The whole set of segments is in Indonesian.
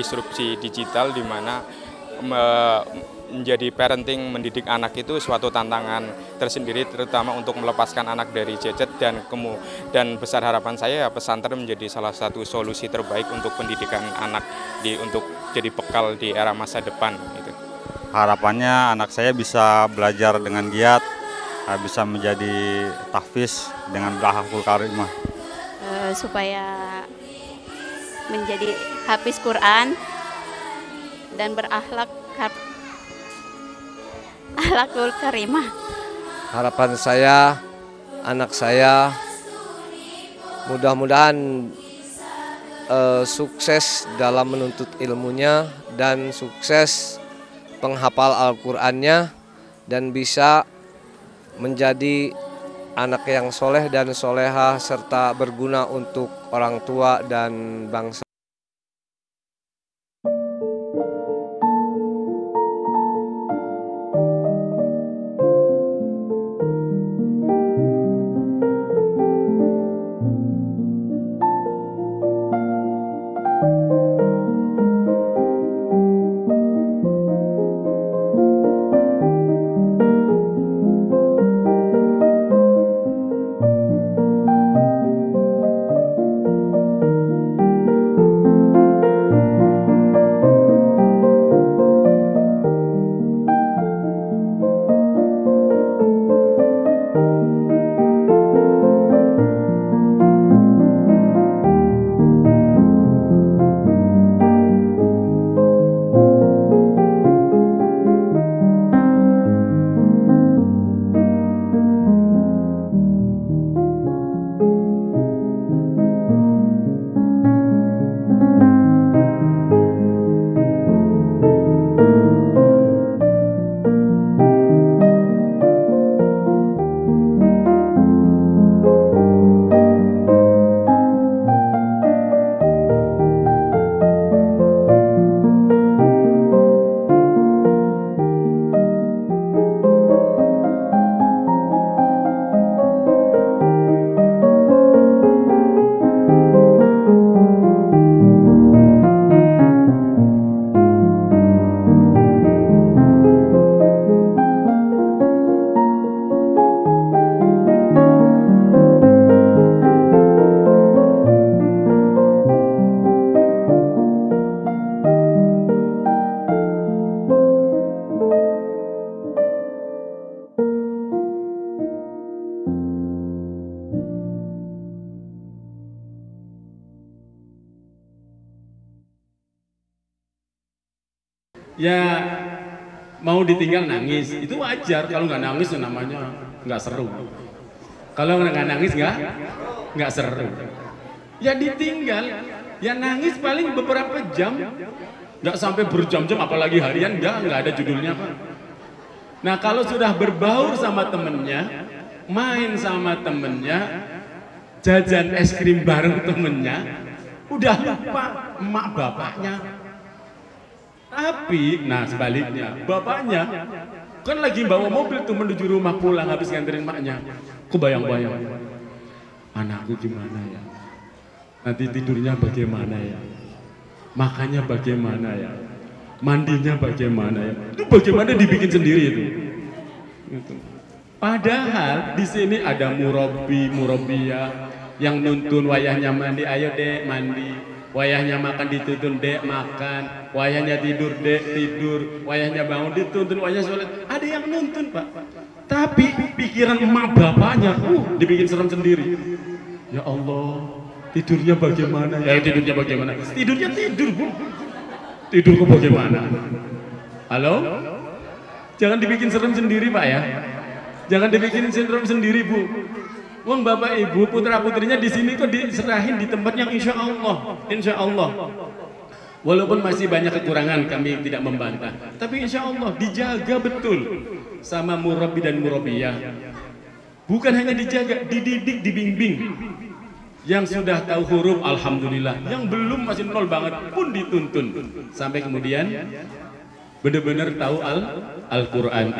disrupsi digital, di mana menjadi parenting, mendidik anak itu suatu tantangan tersendiri, terutama untuk melepaskan anak dari gadget, dan besar harapan saya pesantren menjadi salah satu solusi terbaik untuk pendidikan anak untuk jadi bekal di era masa depan gitu. Harapannya anak saya bisa belajar dengan giat, bisa menjadi tahfiz dengan berakhlakul karimah. Supaya menjadi hafiz Quran dan akhlakul karimah. Harapan saya, anak saya mudah-mudahan sukses dalam menuntut ilmunya dan sukses penghafal Al-Qur'annya dan bisa menjadi anak yang soleh dan solehah serta berguna untuk orang tua dan bangsa. Ya mau ditinggal nangis, itu wajar. Kalau nggak nangis namanya nggak seru. Kalau nggak nangis nggak seru. Ya ditinggal, ya nangis paling beberapa jam, nggak sampai berjam-jam, apalagi harian, nggak ada judulnya Pak. Nah kalau sudah berbaur sama temennya, main sama temennya, jajan es krim bareng temennya, udah lupa emak bapaknya. Tapi, nah sebaliknya, bapaknya kan lagi bawa mobil tuh menuju rumah pulang habis nganterin maknya. Aku bayang-bayang, anakku gimana ya? Nanti tidurnya bagaimana ya? Makannya bagaimana ya? Mandinya bagaimana ya? Itu bagaimana dibikin sendiri itu. Padahal di sini ada murabbi, murabbiyah yang nuntun wayahnya mandi, ayo dek mandi. Wayahnya makan dituntun, dek makan. Wayahnya tidur, dek tidur. Wayahnya bangun dituntun, wayahnya sholat. Ada yang nuntun Pak. Tapi pikiran emak bapaknya, dibikin serem sendiri. Ya Allah, tidurnya bagaimana? Ya tidurnya bagaimana? Tidurnya tidur Bu. Tidurku bagaimana? Halo? Jangan dibikin serem sendiri Pak ya. Jangan dibikin serem sendiri Bu. Wong bapak ibu putra putrinya di sini kok diserahin di tempat yang insya Allah. Walaupun masih banyak kekurangan, kami tidak membantah. Tapi insya Allah dijaga betul sama murabbi dan murabbiyah. Bukan hanya dijaga, dididik, dibimbing. Yang sudah tahu huruf, alhamdulillah. Yang belum masih nol banget pun dituntun. Sampai kemudian benar-benar tahu Al-Quran,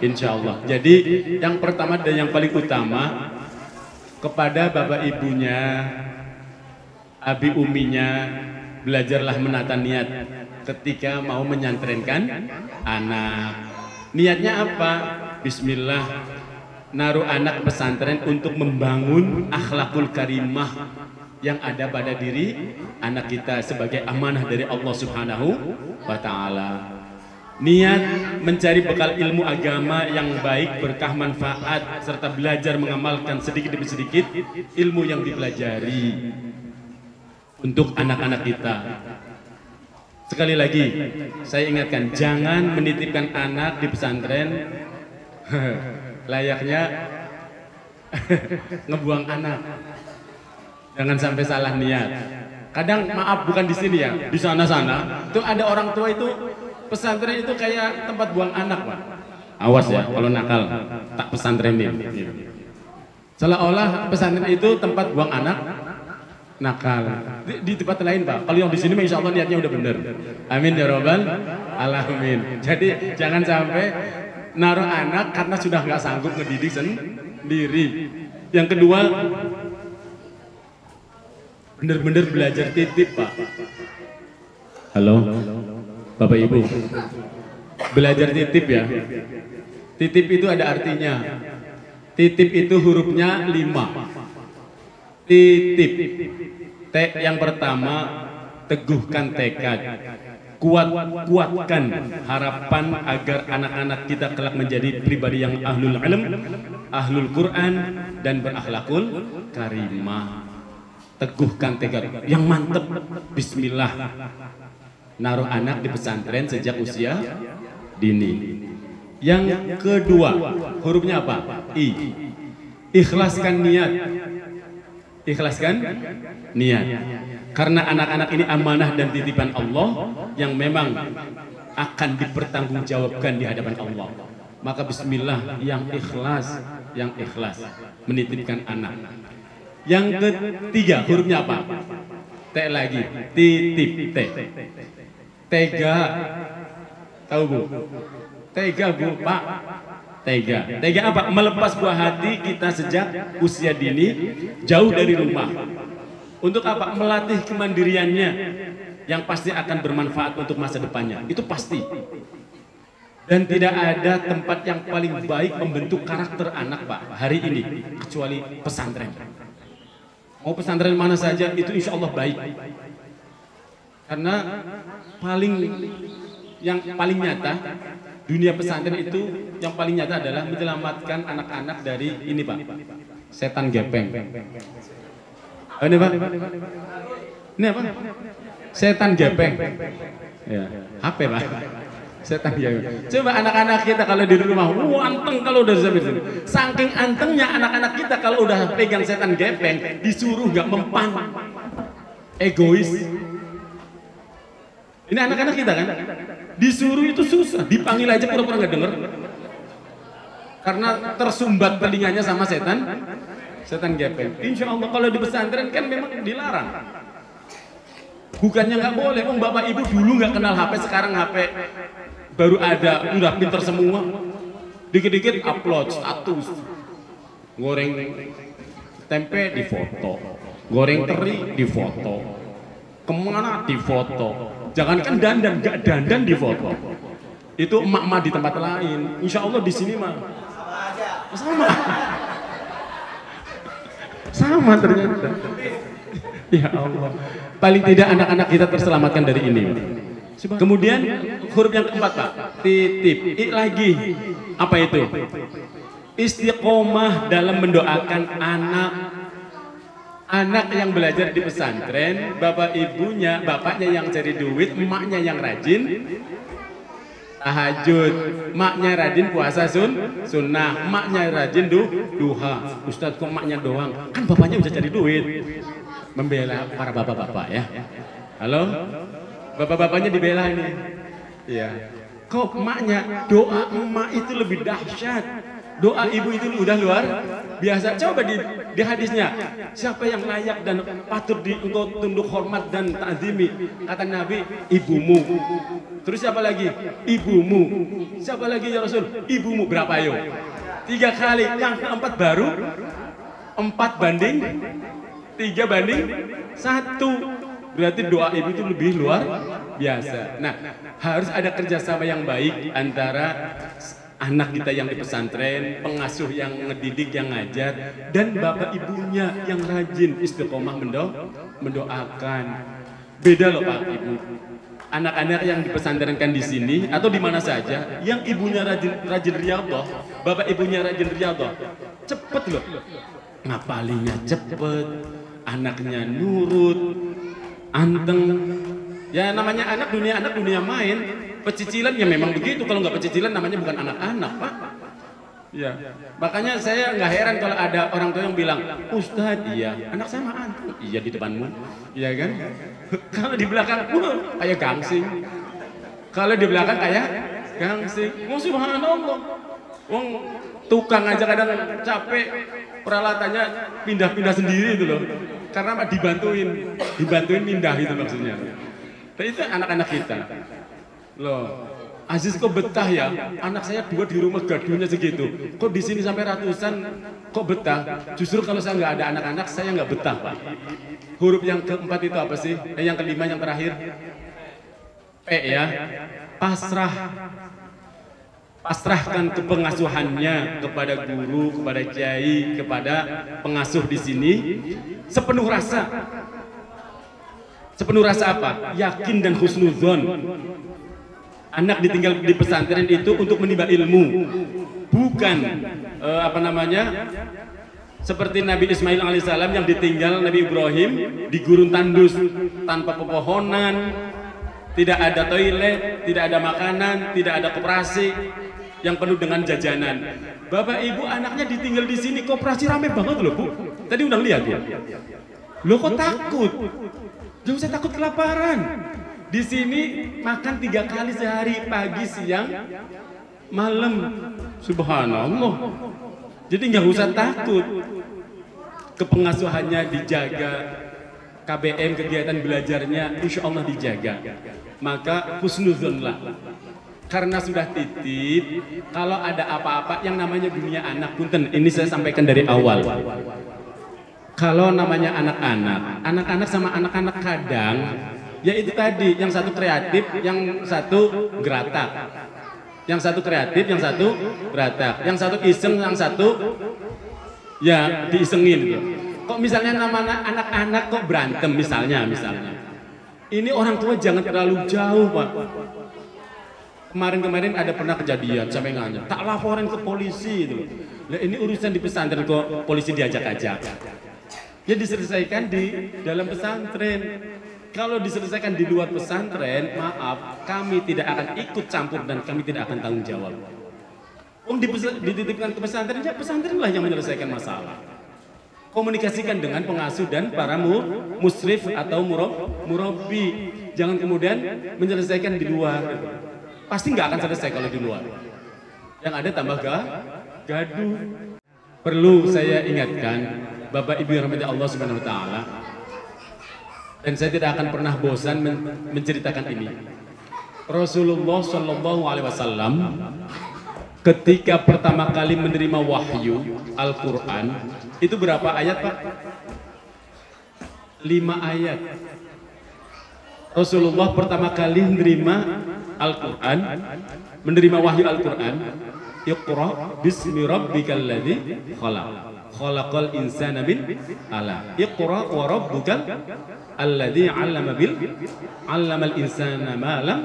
insya Allah. Jadi yang pertama dan yang paling utama kepada bapak ibunya, abi uminya, belajarlah menata niat ketika mau menyantrenkan anak. Niatnya apa? Bismillah, naruh anak pesantren untuk membangun akhlakul karimah yang ada pada diri anak kita sebagai amanah dari Allah Subhanahu wa Ta'ala. Niat mencari bekal ilmu agama yang baik, berkah, manfaat, serta belajar mengamalkan sedikit demi sedikit ilmu yang dipelajari untuk anak-anak kita. Sekali lagi saya ingatkan, jangan menitipkan anak di pesantren layaknya ngebuang anak. Jangan sampai salah niat. Kadang maaf, bukan di sini ya, di sana-sana tuh ada orang tua itu pesantren itu kayak tempat buang anak, Pak. Awas ya kalau nakal, tak pesantrenin. Seolah-olah pesantren itu tempat buang anak nakal. Di tempat lain, Pak. Kalau yang di sini insya Allah niatnya udah bener. Amin ya robbal alamin. Jadi jangan sampai naruh anak karena sudah nggak sanggup ngedidik sendiri. Yang kedua, bener-bener belajar titip, Pak. Halo, Bapak Ibu, belajar titip ya. Titip itu ada artinya. Titip itu hurufnya 5. Titip. T yang pertama, teguhkan tekad. Kuatkan harapan agar anak-anak kita kelak menjadi pribadi yang ahlul ilm, ahlul Quran, dan berakhlakul karimah. Teguhkan tekad yang mantep. Bismillah, naruh anak di pesantren sejak usia dini. Yang kedua, hurufnya apa? I. Ikhlaskan niat. Ikhlaskan niat. Karena anak-anak ini amanah dan titipan Allah yang memang akan dipertanggungjawabkan di hadapan Allah. Maka bismillah, yang ikhlas menitipkan anak. Yang ketiga, hurufnya apa? T lagi, titip, T. Tega. Tahu Bu? Tega Bu, Pak. Tega. Tega apa? Melepas buah hati kita sejak usia dini, jauh dari rumah. Untuk apa? Melatih kemandiriannya yang pasti akan bermanfaat untuk masa depannya. Itu pasti. Dan tidak ada tempat yang paling baik membentuk karakter anak, Pak, hari ini kecuali pesantren. Mau pesantren mana saja itu insya Allah baik. Karena yang paling nyata, dunia pesantren itu yang paling nyata adalah menyelamatkan anak-anak dari ini, Pak, setan gepeng. Ini Pak, ini apa? Setan gepeng. Ya, HP Pak. Setan gepeng. Coba anak-anak kita kalau di rumah, anteng kalau udah sampai sini. Saking antengnya anak-anak kita kalau udah pegang setan gepeng, disuruh nggak mempan, egois. Ini anak-anak kita kan, disuruh itu susah, dipanggil aja pura-pura nggak denger, karena tersumbat telinganya sama setan gepeng. Insya Allah kalau di pesantren kan memang dilarang. Bukannya nggak boleh, Bapak Ibu dulu nggak kenal HP, sekarang HP baru ada, udah pinter semua. Dikit-dikit upload status, goreng tempe di foto, goreng teri di foto, kemana di foto. Jangankan dandan, nggak dandan di foto. Itu emak-emak di tempat lain. Insya Allah di sini mah sama ternyata. Ya Allah. Paling tidak anak-anak kita terselamatkan dari ini. Kemudian huruf yang keempat, Pak, titip. Lagi apa itu? Istiqomah dalam mendoakan anak yang belajar di pesantren. Bapaknya yang cari duit, emaknya yang rajin tahajud, maknya rajin puasa sunnah, maknya rajin duha. Ustadz kok maknya doang? Kan bapaknya udah cari duit. Membela para bapak-bapak ya. Halo? Bapak-bapaknya dibela ini. Iya. Kok emaknya, doa emak itu lebih dahsyat. Doa ibu itu udah luar biasa. Coba di hadisnya, siapa yang layak dan patut engkau tunduk hormat dan ta'zimi? Kata Nabi, ibumu. Terus siapa lagi? Ibumu. Siapa lagi ya Rasul? Ibumu. Berapa ayo? 3 kali. Yang keempat baru 4 banding 3 banding 1. Berarti doa ibu itu lebih luar biasa. Nah, harus ada kerjasama yang baik antara anak kita yang di pesantren, pengasuh yang ngedidik, yang ngajar, dan bapak ibunya yang rajin istiqomah mendoakan. Beda loh Pak Ibu. Anak-anak yang dipesantrenkan di sini atau di mana saja, yang ibunya rajin riyadhah, bapak ibunya rajin riyadhah, cepet loh. Ngapalinya cepet, anaknya nurut, anteng. Ya namanya anak dunia main. Pecicilan ya memang begitu, kalau nggak pecicilan namanya bukan anak-anak Pak. Ya, makanya saya nggak heran kalau ada orang tua yang bilang, Ustadz, iya, anak saya mah anteng. Iya di depanmu, iya kan? Kalau di belakang, kayak gangsing. Kalau di belakang kayak gangsing. Subhanallah. Wong tukang aja kadang capek, peralatannya pindah-pindah sendiri itu loh. Karena dibantuin pindah itu maksudnya. Dan itu anak-anak kita. Loh, Aziz kok betah ya? Anak saya 2 di rumah gaduhnya segitu. Kok di sini sampai ratusan? Kok betah? Justru kalau saya nggak ada anak-anak, saya nggak betah Pak. Huruf yang keempat itu apa sih? Yang kelima, yang terakhir? P ya. Pasrah. Pasrahkan kepengasuhannya kepada guru, kepada kiai, kepada pengasuh di sini sepenuh rasa. Sepenuh rasa apa? Yakin dan husnudzon. Anak ditinggal di pesantren itu untuk menimba ilmu, bukan seperti Nabi Ismail alaihissalam yang ditinggal Nabi Ibrahim di gurun tandus tanpa pepohonan, tidak ada toilet, tidak ada makanan, tidak ada koperasi, yang penuh dengan jajanan. Bapak ibu anaknya ditinggal di sini, koperasi rame banget loh Bu. Tadi udah lihat ya. Lo kok takut? Jangan usah takut kelaparan. Di sini makan 3 kali sehari, pagi, siang, malam. Subhanallah. Jadi nggak usah takut. Kepengasuhannya dijaga, KBM kegiatan belajarnya insya Allah dijaga. Maka husnudzonlah. Karena sudah titip, kalau ada apa-apa yang namanya dunia anak, punten, ini saya sampaikan dari awal. Kalau namanya anak-anak sama anak-anak kadang, ya itu tadi, yang satu kreatif, yang satu geratak. Yang satu kreatif, yang satu geratak. Yang satu iseng, yang satu ya diisengin gitu. Kok misalnya namanya anak-anak kok berantem misalnya. Ini orang tua jangan terlalu jauh Pak. Kemarin ada pernah kejadian sampai nganya, tak laporin ke polisi itu. Nah, ini urusan di pesantren kok polisi diajak-ajak. Ya diselesaikan di dalam pesantren. Kalau diselesaikan di luar pesantren, maaf, kami tidak akan ikut campur dan kami tidak akan tanggung jawab. Dititipkan ke pesantren, ya pesantrenlah yang menyelesaikan masalah. Komunikasikan dengan pengasuh dan para musrif atau murabbi. Jangan kemudian menyelesaikan di luar. Pasti nggak akan selesai kalau di luar. Yang ada tambah gaduh. Perlu saya ingatkan, Bapak Ibu yang rahmati Allah Subhanahu wa taala, dan saya tidak akan pernah bosan menceritakan ini. Rasulullah Shallallahu Alaihi Wasallam ketika pertama kali menerima wahyu Al-Quran, itu berapa ayat Pak? 5 ayat. Rasulullah pertama kali menerima Al-Quran, menerima wahyu Al-Quran, Iqra bismi rabbikal ladzi khalaq, khalaqal insana min 'alaq, Iqra wa rabbukal alladzi 'allamal insana ma lam.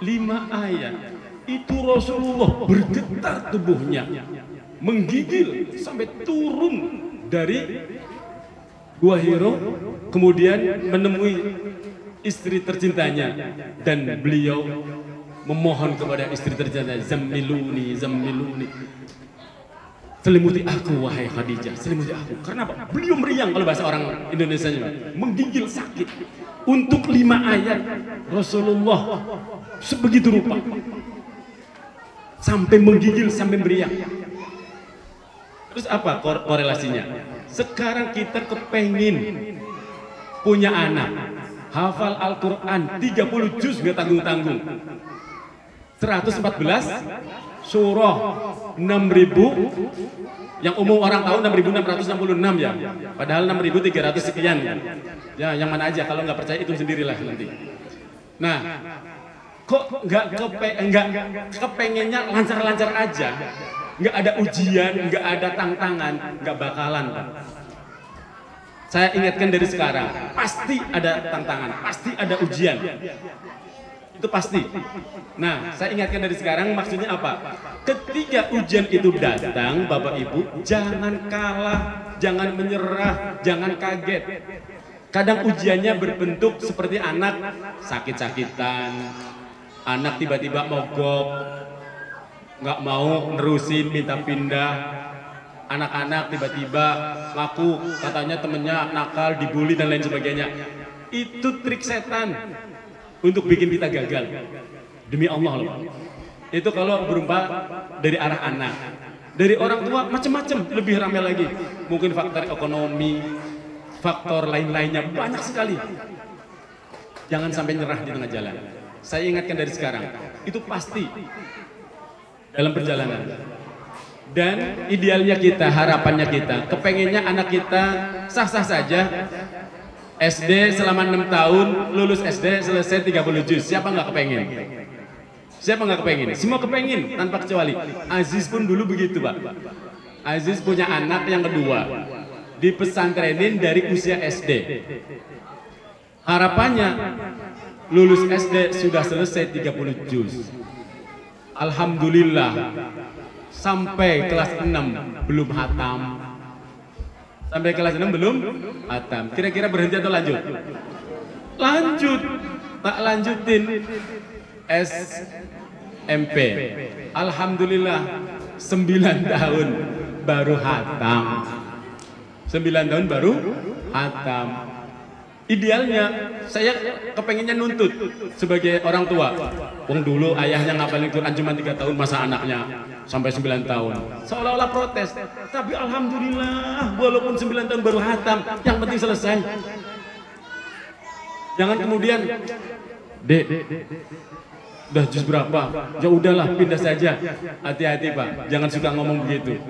5 ayat. Itu Rasulullah bergetar tubuhnya, menggigil sampai turun dari Gua Hiro, kemudian menemui istri tercintanya, dan beliau memohon kepada istri tercintanya, zammiluni, selimuti aku wahai Khadijah, selimuti aku. Karena apa? Beliau meriang, kalau bahasa orang Indonesia menggigil sakit. Untuk 5 ayat Rasulullah sebegitu rupa, sampai menggigil, sampai meriang. Terus apa korelasinya? Sekarang kita kepengin punya anak hafal Al-Quran 30 juz, gak tanggung-tanggung. 114 surah 6.000 yang umum orang tahu 6.666 ya, padahal 6.300 sekian ya, yang mana aja, kalau nggak percaya itu sendirilah nanti. Nah, kok nggak kepengennya lancar-lancar aja, nggak ada ujian, nggak ada tantangan, nggak bakalan Pak. Saya ingatkan dari sekarang, pasti ada tantangan, pasti ada ujian. Itu pasti. Nah, saya ingatkan dari sekarang, maksudnya apa? Ketika ujian itu datang, Bapak Ibu, jangan kalah, jangan menyerah, jangan kaget. Kadang ujiannya berbentuk seperti anak sakit-sakitan, anak tiba-tiba mogok, nggak mau nerusin, minta pindah. Anak-anak tiba-tiba ngaku, katanya temennya nakal, dibully dan lain sebagainya. Itu trik setan untuk bikin kita gagal. Demi Allah loh. Itu kalau berupa dari arah anak. Dari orang tua macam-macam, lebih ramai lagi. Mungkin faktor ekonomi, faktor lain-lainnya banyak sekali. Jangan sampai nyerah di tengah jalan. Saya ingatkan dari sekarang, itu pasti dalam perjalanan. Dan idealnya kita, harapannya kita, kepengennya anak kita sah-sah saja SD selama 6 tahun, lulus SD selesai 30 juz. Siapa nggak kepengen? Siapa nggak kepengen? Semua kepengen tanpa kecuali. Aziz pun dulu begitu Pak. Aziz punya anak yang kedua, dipesantrenin dari usia SD. Harapannya lulus SD sudah selesai 30 juz. Alhamdulillah. Sampai kelas 6 belum hatam. Sampai kelas 6 belum hatam. Kira-kira berhenti atau lanjut? Lanjut. Tak lanjutin SMP. Alhamdulillah 9 tahun baru hatam. 9 tahun baru hatam. Idealnya saya kepengennya nuntut sebagai orang tua. Wong dulu ayahnya ngapalin Quran cuma 3 tahun, masa anaknya sampai 9 tahun. Seolah-olah protes. Tapi alhamdulillah walaupun 9 tahun baru hatam, yang penting selesai. Jangan kemudian, Dek, udah juz berapa? Ya udahlah, pindah saja. Hati-hati Pak, jangan suka ngomong begitu.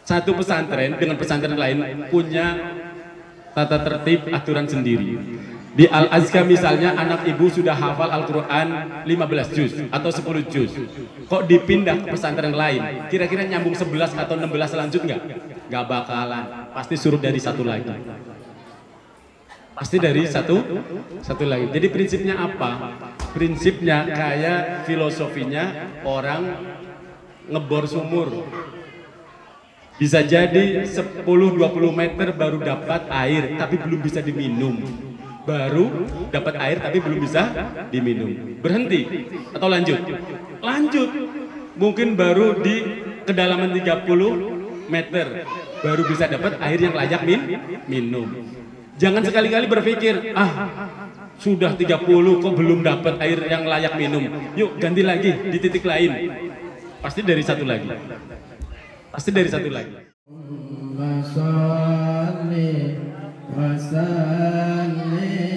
Satu pesantren dengan pesantren lain punya tata tertib aturan sendiri. Di Al-Azka misalnya anak ibu sudah hafal Al-Quran 15 juz atau 10 juz. Kok dipindah ke pesantren lain? Kira-kira nyambung 11 atau 16 lanjut nggak? Nggak bakalan. Pasti suruh dari satu lagi. Pasti dari satu lagi. Jadi prinsipnya apa? Prinsipnya kayak filosofinya orang ngebor sumur. Bisa jadi 10-20 meter baru dapat air tapi belum bisa diminum. Baru dapat air tapi belum bisa diminum. Berhenti atau lanjut? Lanjut. Mungkin baru di kedalaman 30 meter baru bisa dapat air yang layak minum. Jangan sekali-kali berpikir, sudah 30 kok belum dapat air yang layak minum. Yuk ganti lagi di titik lain. Pasti dari satu lagi. Pasti dari satu lagi. Allahumma salli wa sallim